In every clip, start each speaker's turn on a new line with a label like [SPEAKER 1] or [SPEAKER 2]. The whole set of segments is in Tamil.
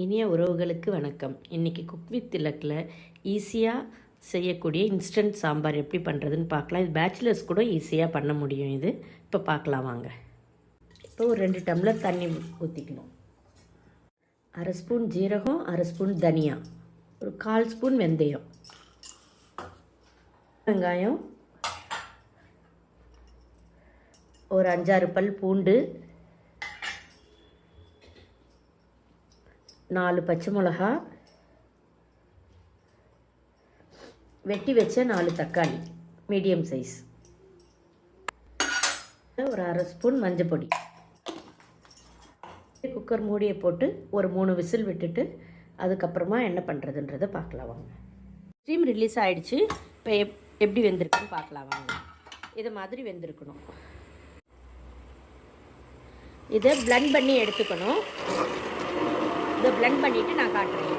[SPEAKER 1] இனிய உறவுகளுக்கு வணக்கம். இன்றைக்கி குக் வித் திலக்கில் ஈஸியாக செய்யக்கூடிய இன்ஸ்டன்ட் சாம்பார் எப்படி பண்ணுறதுன்னு பார்க்கலாம். இது பேச்சுலர்ஸ் கூட ஈஸியாக பண்ண முடியும். இது இப்போ பார்க்கலாம் வாங்க. இப்போ ஒரு 2 டம்ளர் தண்ணி ஊற்றிக்கணும். 1/2 ஸ்பூன் ஜீரகம், 1/2 ஸ்பூன் தனியா, ஒரு 1/4 ஸ்பூன் வெந்தயம், வெங்காயம், ஒரு 5-6 பல் பூண்டு, 4 பச்சை மிளகா, வெட்டி வச்ச 4 தக்காளி மீடியம் சைஸ், ஒரு 1/2 ஸ்பூன் மஞ்சள் பொடி. குக்கர் மூடியை போட்டு ஒரு 3 விசில் விட்டுட்டு அதுக்கப்புறமா என்ன பண்ணுறதுன்றதை பார்க்கலாம் வாங்க. ஸ்டீம் ரிலீஸ் ஆகிடுச்சு. இப்போ எப்படி வெந்திருக்குன்னு பார்க்கலாம் வாங்க. இது மாதிரி வெந்திருக்கணும். இதை பிளெண்ட் பண்ணி எடுத்துக்கணும். இதை பிளெண்ட் பண்ணிவிட்டு நான் காட்டுறேன்.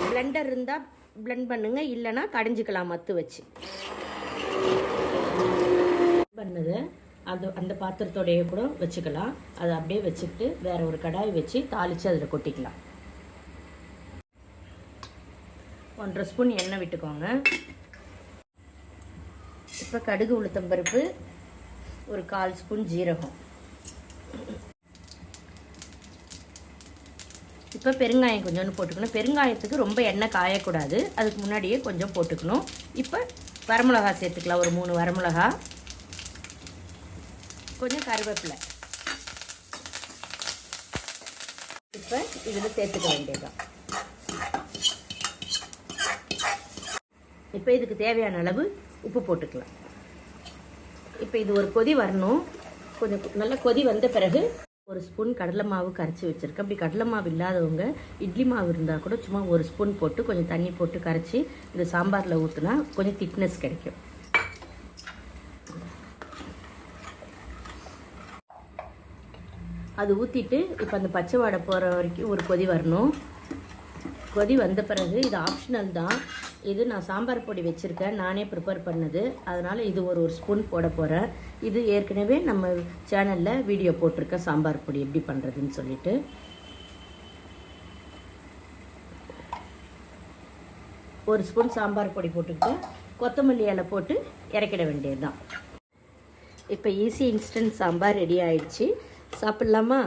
[SPEAKER 1] பிளெண்டர் இருந்தால் பிளெண்ட் பண்ணுங்க, இல்லைன்னா கடைஞ்சிக்கலாம் மத்து வச்சு. பண்ணது அந்த பாத்திரத்தோடைய கூட வச்சுக்கலாம். அதை அப்படியே வச்சுக்கிட்டு வேற ஒரு கடாய் வச்சு தாளித்து அதில் கொட்டிக்கலாம். 1/2 ஸ்பூன் எண்ணெய் விட்டுக்கோங்க. இப்போ கடுகு, உளுத்தம்பருப்பு, ஒரு 1/4 ஸ்பூன் ஜீரகம். இப்போ பெருங்காயம் கொஞ்சோண்டு போட்டுக்கணும். பெருங்காயத்துக்கு ரொம்ப எண்ணெய் காயக்கூடாது, அதுக்கு முன்னாடியே கொஞ்சம் போட்டுக்கணும். இப்போ வரமிளகா சேர்த்துக்கலாம். ஒரு 3 வரமிளகா, கொஞ்சம் கருவேப்பிலை. இப்போ இதில் சேர்த்துக்க வேண்டியதுதான். இப்போ இதுக்கு தேவையான அளவு உப்பு போட்டுக்கலாம். இப்போ இது ஒரு கொதி வரணும். கொஞ்சம் நல்லா கொதி வந்த பிறகு 1 ஸ்பூன் கடலை மாவு கரைச்சி வச்சுருக்கேன். அப்படி கடலை மாவு இல்லாதவங்க இட்லி மாவு இருந்தால் கூட சும்மா 1 ஸ்பூன் போட்டு கொஞ்சம் தண்ணி போட்டு கரைச்சி இந்த சாம்பாரில் ஊற்றினா கொஞ்சம் திக்னஸ் கிடைக்கும். அது ஊற்றிட்டு இப்போ அந்த பச்சை வாடை போகிற வரைக்கும் ஒரு கொதி வரணும். கொதி வந்த பிறகு இது ஆப்ஷனல் தான். இது நான் சாம்பார் பொடி வச்சுருக்கேன், நானே ப்ரிப்பேர் பண்ணது. அதனால் இது ஒரு ஸ்பூன் போட போகிறேன். இது ஏற்கனவே நம்ம சேனலில் வீடியோ போட்டிருக்கேன், சாம்பார் பொடி எப்படி பண்ணுறதுன்னு சொல்லிட்டு. ஒரு ஸ்பூன் சாம்பார் பொடி போட்டுக்கிட்டு கொத்தமல்லி இலை போட்டு இறக்கிட வேண்டியது தான். இப்போ ஈஸி இன்ஸ்டன்ட் சாம்பார் ரெடி ஆயிடுச்சு. சாப்பிட்லாமா?